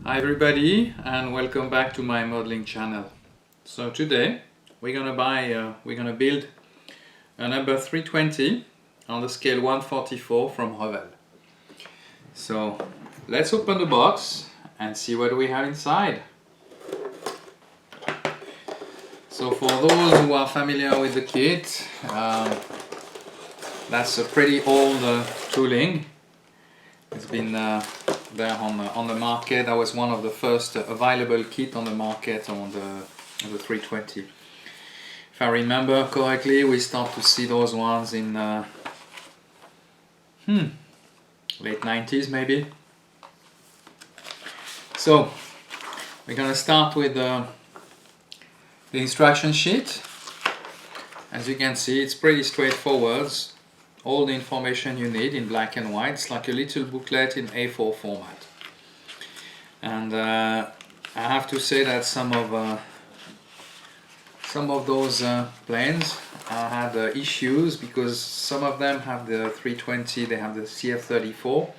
Hi everybody and welcome back to my modeling channel. So today we're gonna build a number 320 on the scale 144 from Revell. So let's open the box and see what we have inside. So for those who are familiar with the kit, that's a pretty old tooling. It's been there on the market. That was one of the first available kit on the market on the 320. If I remember correctly, we start to see those ones in late 90s maybe. So we're gonna start with the instruction sheet. As you can see, it's pretty straightforward. All the information you need in black and white. It's like a little booklet in A4 format. And I have to say that some of those planes had issues because some of them have the 320, they have the CF34,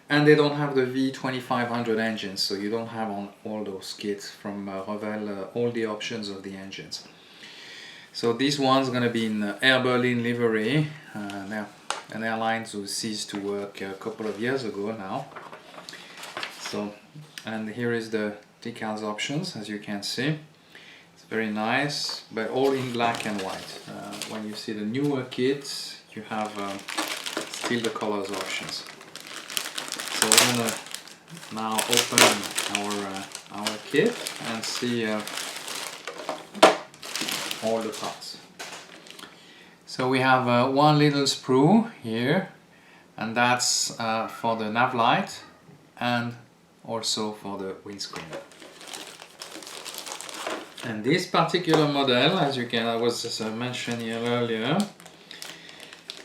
and they don't have the V2500 engines. So you don't have on all those kits from Revell all the options of the engines. So this one's going to be in Air Berlin livery, an Airlines who ceased to work a couple of years ago now. So, and here is the decals options, as you can see. It's very nice, but all in black and white. When you see the newer kits, you have still the colors options. So we're going to now open our kit and see all the parts. So we have one little sprue here, and that's for the nav light and also for the windscreen. And this particular model, as I was mentioning earlier,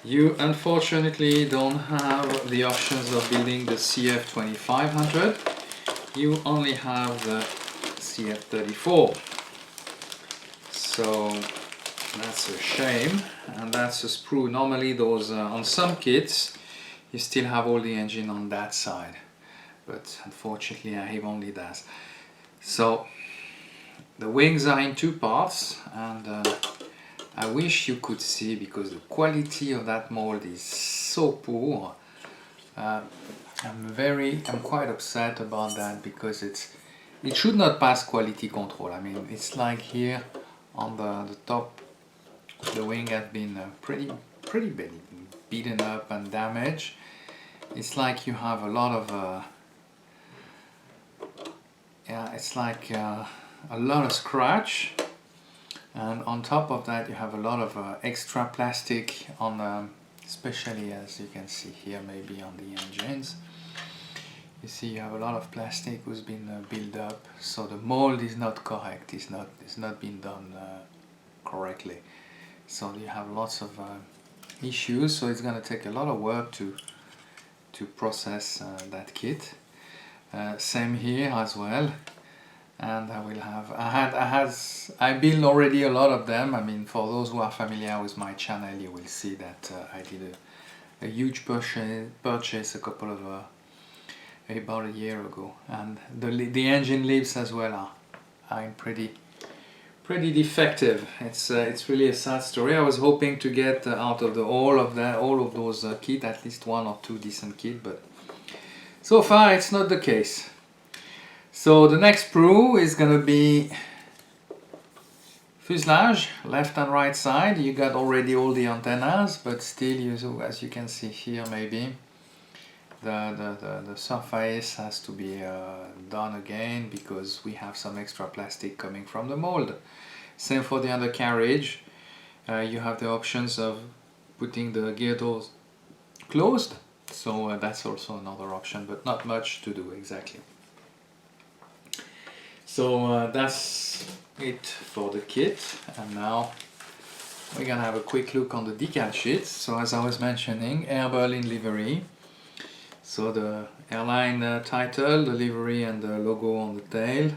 you unfortunately don't have the options of building the CF2500. You only have the CF34. So that's a shame, and that's a sprue. Normally those on some kits you still have all the engine on that side, but unfortunately I have only that. So the wings are in two parts, and I wish you could see, because the quality of that mold is so poor. I'm quite upset about that, because it should not pass quality control. I mean, it's like here on the top, the wing has been pretty badly beaten up and damaged. It's like you have a lot of it's like a lot of scratch, and on top of that you have a lot of extra plastic on especially, as you can see here, maybe on the engines. You see you have a lot of plastic who's been built up, so the mold is not correct. It's not been done correctly. So you have lots of issues. So it's going to take a lot of work to process that kit. Same here as well. And I will have. I built already a lot of them. I mean, for those who are familiar with my channel, you will see that I did a huge purchase a couple of about a year ago, and the engine leaves as well are pretty defective. It's really a sad story. I was hoping to get out of all of those kit at least one or two decent kit, but so far it's not the case. So the next sprue is gonna be fuselage, left and right side. You got already all the antennas, but still, as you can see here, maybe the surface has to be done again, because we have some extra plastic coming from the mold. Same for the undercarriage. You have the options of putting the gear doors closed, so that's also another option, but not much to do exactly. So that's it for the kit, and now we're gonna have a quick look on the decal sheets. So as I was mentioning, Air Berlin livery. So the airline title, the livery, and the logo on the tail.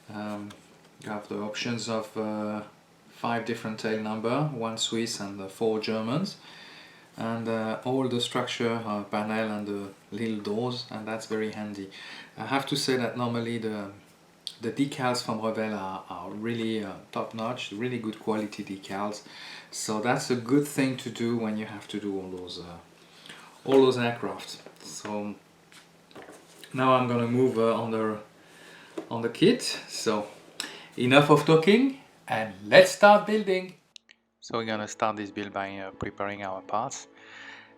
You have the options of 5 different tail number, 1 Swiss and 4 Germans. and all the structure panel and the little doors, and that's very handy. I have to say that normally the decals from Revell are really top-notch, really good quality decals, so that's a good thing to do when you have to do all those aircraft. So now I'm gonna move on the kit. So enough of talking, and let's start building. So we're gonna start this build by preparing our parts.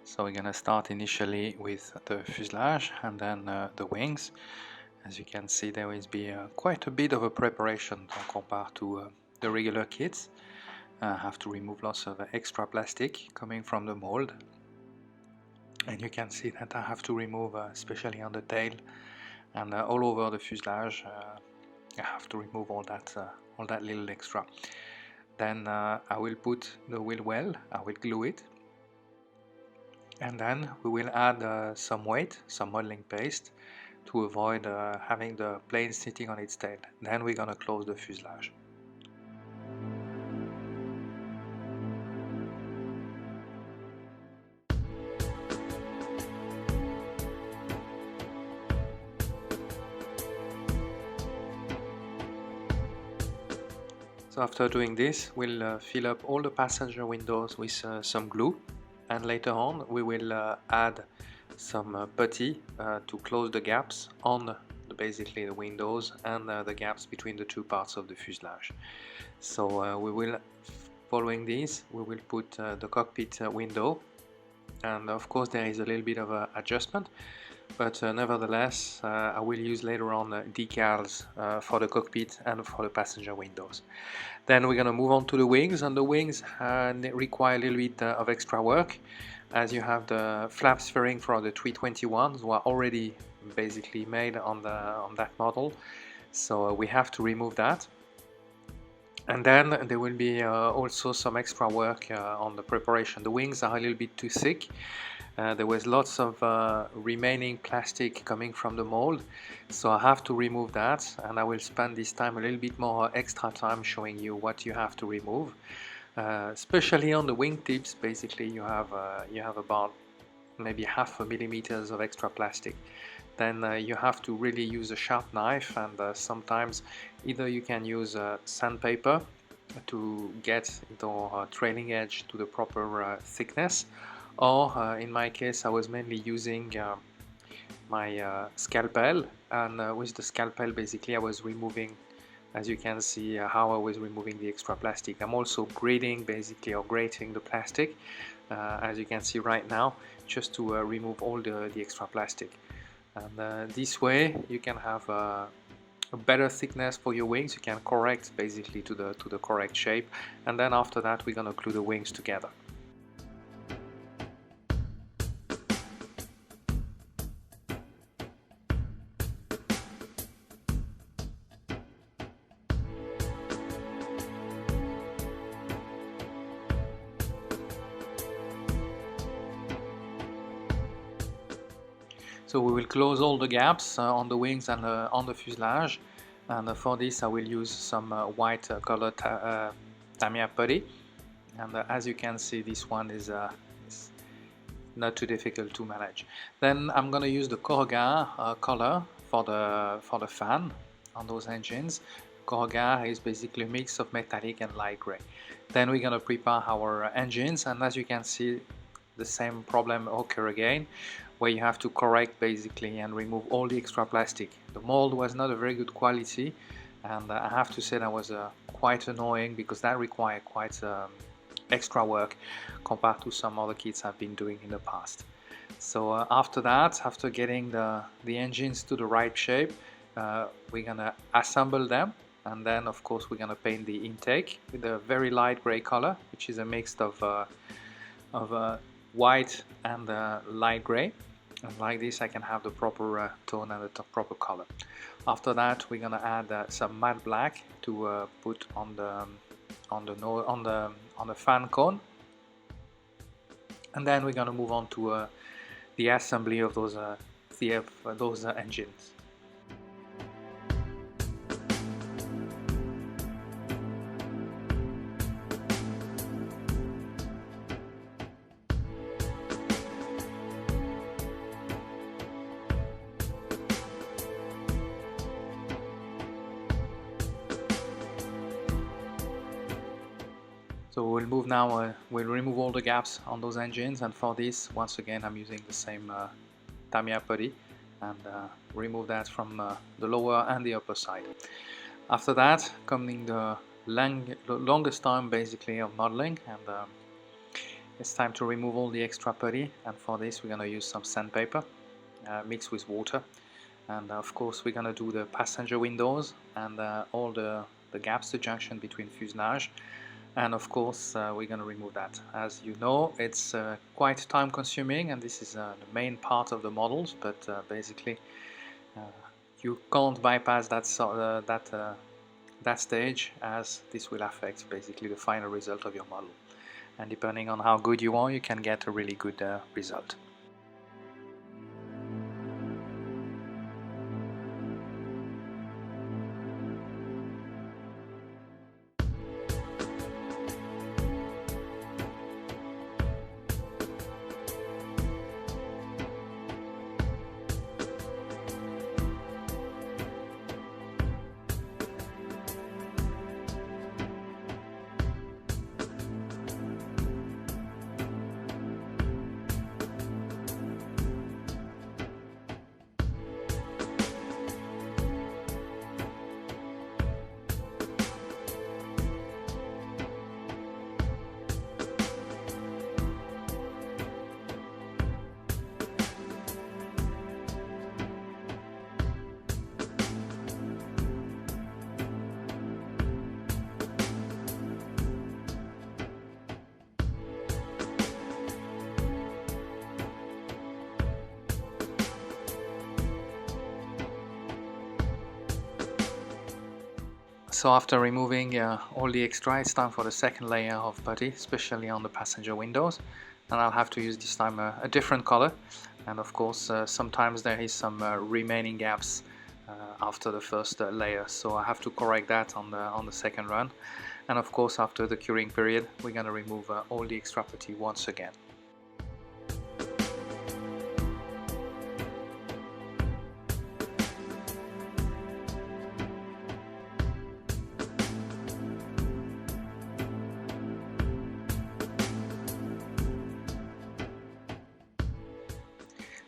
So we're gonna start initially with the fuselage and then the wings. As you can see, there will be quite a bit of a preparation compared to the regular kits. I have to remove lots of extra plastic coming from the mold, and you can see that I have to remove, especially on the tail and all over the fuselage, I have to remove all that little extra. Then I will put the wheel well, I will glue it, and then we will add some weight, some modeling paste, to avoid having the plane sitting on its tail. Then we're gonna close the fuselage. So after doing this, we'll fill up all the passenger windows with some glue, and later on we will add some putty to close the gaps on basically the windows and the gaps between the two parts of the fuselage. So we will, following this, we will put the cockpit window, and of course there is a little bit of adjustment, but nevertheless I will use later on decals for the cockpit and for the passenger windows. Then we're going to move on to the wings, and the wings require a little bit of extra work, as you have the flaps fairing for the 321s who are already basically made on that model, so we have to remove that. And then there will be also some extra work on the preparation. The wings are a little bit too thick. There was lots of remaining plastic coming from the mold, so I have to remove that, and I will spend this time a little bit more extra time showing you what you have to remove. Especially on the wing tips, basically you have about maybe 0.5 millimeters of extra plastic. Then you have to really use a sharp knife, and sometimes either you can use sandpaper to get the trailing edge to the proper thickness, or in my case I was mainly using my scalpel, and with the scalpel basically I was removing, as you can see, how I was removing the extra plastic. I'm also grading basically, or grating the plastic, as you can see right now, just to remove all the extra plastic. And this way you can have a better thickness for your wings. You can correct basically to the correct shape, and then after that we're gonna glue the wings together. So we will close all the gaps on the wings and on the fuselage, and for this I will use some white colored Tamiya putty, and as you can see, this one is not too difficult to manage. Then I'm gonna use the Corrugator color for the fan on those engines. Corrugator is basically a mix of metallic and light gray. Then we're gonna prepare our engines, and as you can see, the same problem occur again, where you have to correct basically and remove all the extra plastic. The mold was not a very good quality, and I have to say that was quite annoying, because that required quite extra work compared to some other kits I've been doing in the past. So after that, after getting the engines to the right shape, we're gonna assemble them, and then of course we're gonna paint the intake with a very light gray color, which is a mix of white and light gray, and like this I can have the proper tone and the proper color. After that we're gonna add some matte black to put on the fan cone, and then we're gonna move on to the assembly of those engines. So we'll move now, we'll remove all the gaps on those engines, and for this, once again, I'm using the same Tamiya putty, and remove that from the lower and the upper side. After that, coming the longest time basically of modeling, and it's time to remove all the extra putty, and for this we're going to use some sandpaper mixed with water, and of course we're going to do the passenger windows and all the gaps, the junction between fuselage. And of course we're going to remove that. As you know, it's quite time consuming, and this is the main part of the models, but basically you can't bypass that stage, as this will affect basically the final result of your model, and depending on how good you are, you can get a really good result. So after removing all the extra, it's time for the second layer of putty, especially on the passenger windows, and I'll have to use this time a different color, and of course sometimes there is some remaining gaps after the first layer, so I have to correct that on the second run. And of course after the curing period we're going to remove all the extra putty once again.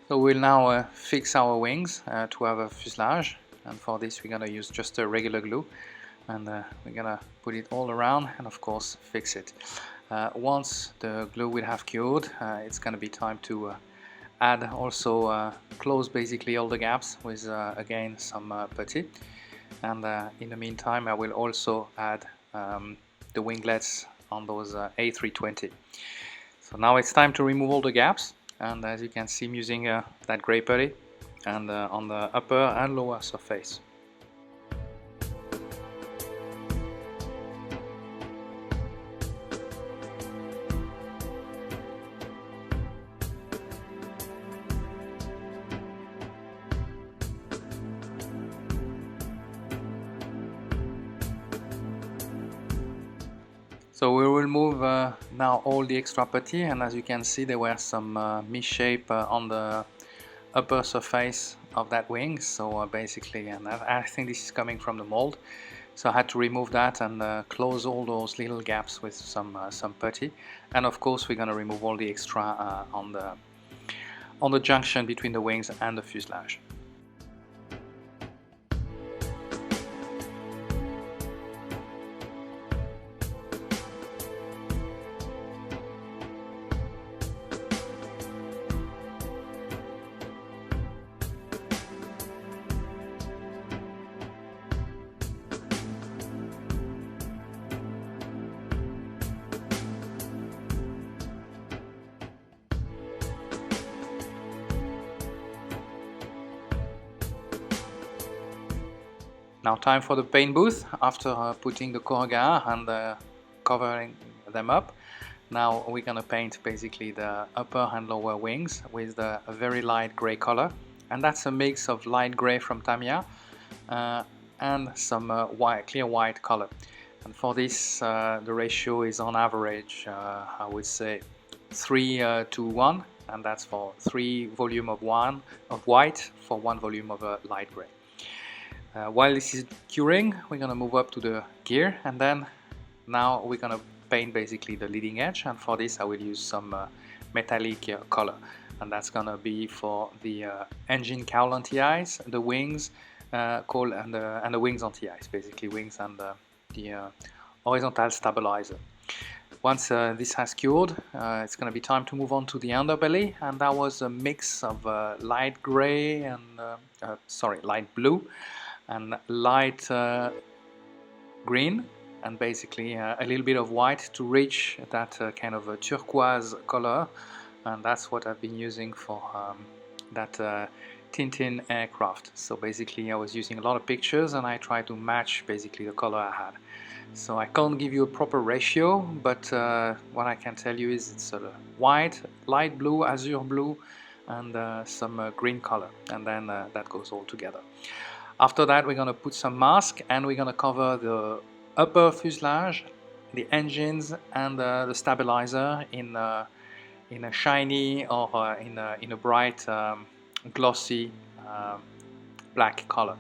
So we'll now fix our wings to have a fuselage, and for this we're going to use just a regular glue, and we're going to put it all around and of course fix it. Once the glue will have cured, it's going to be time to add also close basically all the gaps with again some putty, and in the meantime I will also add the winglets on those A320. So now it's time to remove all the gaps. And as you can see, I'm using that grey putty and on the upper and lower surface. So we will remove now all the extra putty, and as you can see there were some misshape on the upper surface of that wing, so basically, and I think this is coming from the mold, so I had to remove that and close all those little gaps with some putty, and of course we're going to remove all the extra on the junction between the wings and the fuselage. Now time for the paint booth. After putting the corrugat and covering them up, now we're gonna paint basically the upper and lower wings with a very light gray color, and that's a mix of light gray from Tamiya and some clear white color. And for this the ratio is on average I would say 3 to 1, and that's for 3 volume of white for 1 volume of light gray. While this is curing, we're gonna move up to the gear, and then now we're gonna paint basically the leading edge, and for this I will use some metallic color, and that's gonna be for the engine cowl on TIs, the wings cowl, and the wings on TIs, basically wings and the horizontal stabilizer. Once this has cured, it's going to be time to move on to the underbelly, and that was a mix of light gray and light blue and light green, and basically a little bit of white to reach that kind of a turquoise color, and that's what I've been using for that Tintin aircraft. So basically I was using a lot of pictures and I tried to match basically the color I had. So I can't give you a proper ratio, but what I can tell you is it's sort of white, light blue, azure blue, and some green color, and then that goes all together. After that, we're going to put some mask, and we're going to cover the upper fuselage, the engines, and the stabilizer in a shiny or in a bright glossy black color.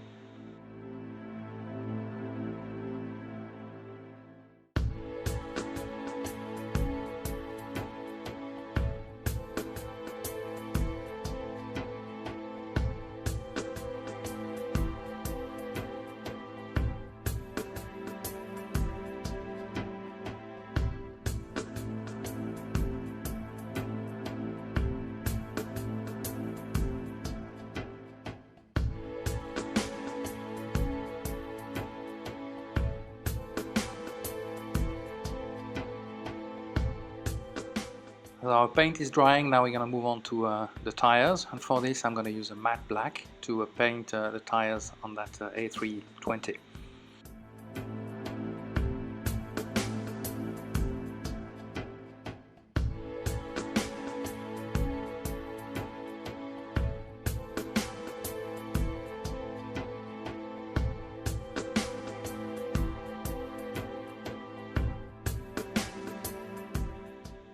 Our paint is drying. Now we're going to move on to the tires, and for this I'm going to use a matte black to paint the tires on that A320.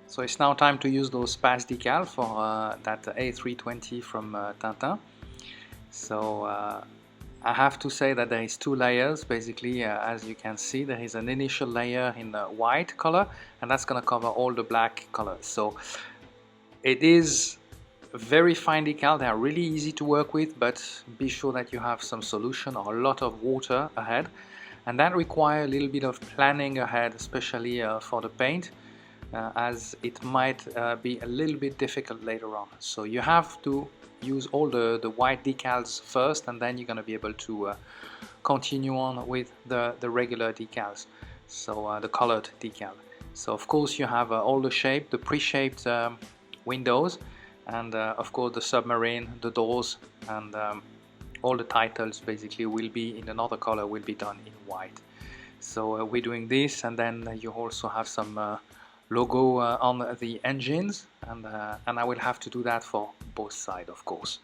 So it's now time to use those PAS decals for that A320 from Tintin. So I have to say that there is two layers. Basically, as you can see, there is an initial layer in white color, and that's going to cover all the black colors. So it is very fine decal. They are really easy to work with, but be sure that you have some solution or a lot of water ahead, and that requires a little bit of planning ahead, especially for the paint. As it might be a little bit difficult later on. So you have to use all the white decals first, and then you're going to be able to continue on with the regular decals, so the colored decal. So of course you have all the shape, the pre-shaped windows, and of course the submarine, the doors, and all the titles basically will be in another color, will be done in white. So we're doing this, and then you also have some logo on the engines, and I will have to do that for both sides, of course.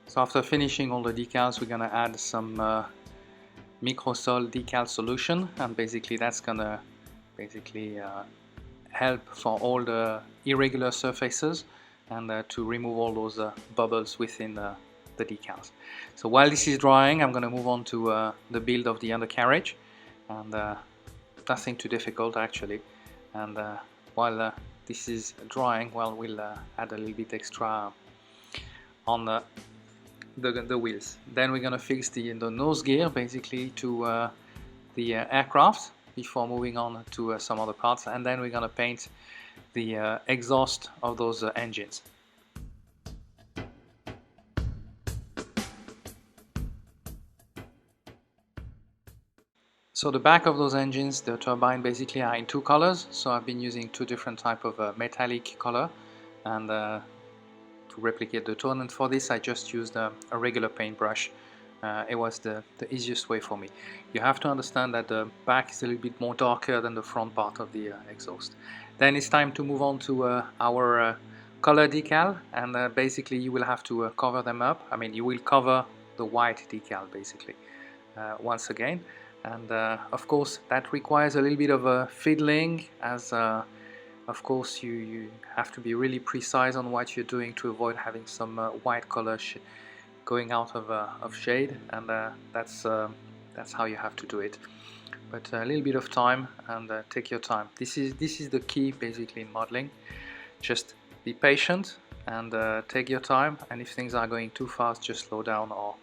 So after finishing all the decals, we're gonna add some microsol decal solution, and basically that's gonna help for all the irregular surfaces, and to remove all those bubbles within the decals. So while this is drying, I'm going to move on to the build of the undercarriage, and nothing too difficult actually. And while this is drying, well, we'll add a little bit extra on the wheels. Then we're going to fix the nose gear basically to the aircraft before moving on to some other parts, and then we're going to paint the exhaust of those engines. So the back of those engines, the turbine, basically are in two colors. So I've been using two different type of metallic color, and to replicate the tone, and for this I just used a regular paintbrush. It was the easiest way for me. You have to understand that the back is a little bit more darker than the front part of the exhaust. Then it's time to move on to our color decal, and basically you will have to cover them up. I mean, you will cover the white decal basically once again, and of course that requires a little bit of fiddling, as of course you have to be really precise on what you're doing to avoid having some white color going out of shade, and that's how you have to do it. But a little bit of time, and take your time. This is the key basically in modeling. Just be patient and take your time, and if things are going too fast, just slow down or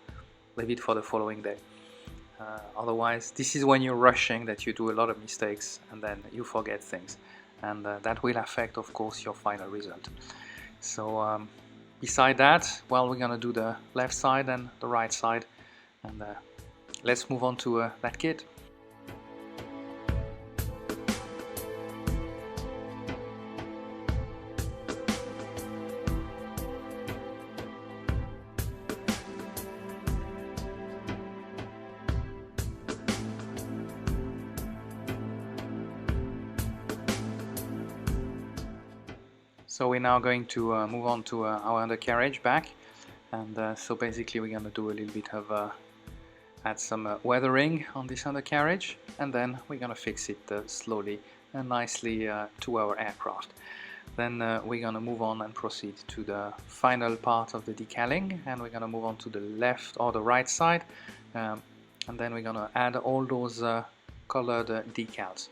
leave it for the following day. Otherwise, this is when you're rushing that you do a lot of mistakes, and then you forget things, and that will affect of course your final result. So beside that, well, we're gonna do the left side and the right side, and let's move on to that kit. So we're now going to move on to our undercarriage back, and so basically we're going to do a little bit of add some weathering on this undercarriage, and then we're going to fix it slowly and nicely to our aircraft. Then we're going to move on and proceed to the final part of the decaling, and we're going to move on to the left or the right side, and then we're going to add all those colored decals.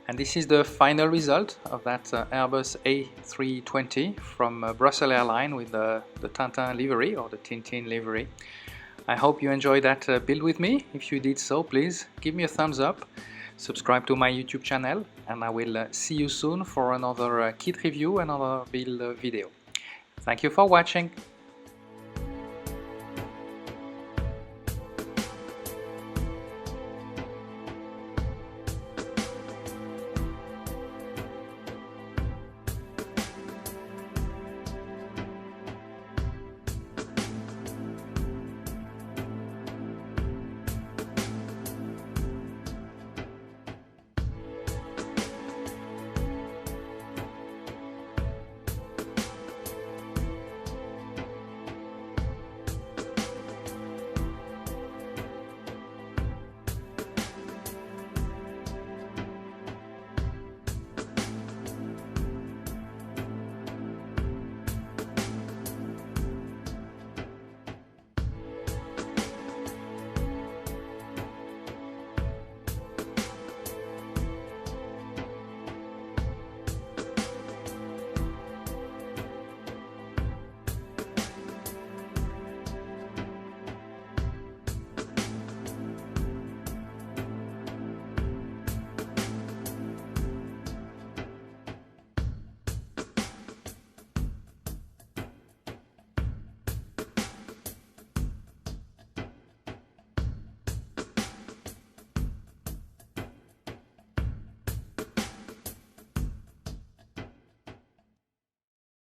And this is the final result of that Airbus A320 from Brussels Airlines with the Tintin livery, or the Tintin livery. I hope you enjoyed that build with me. If you did so, please give me a thumbs up, subscribe to my YouTube channel, and I will see you soon for another kit review, another build video. Thank you for watching.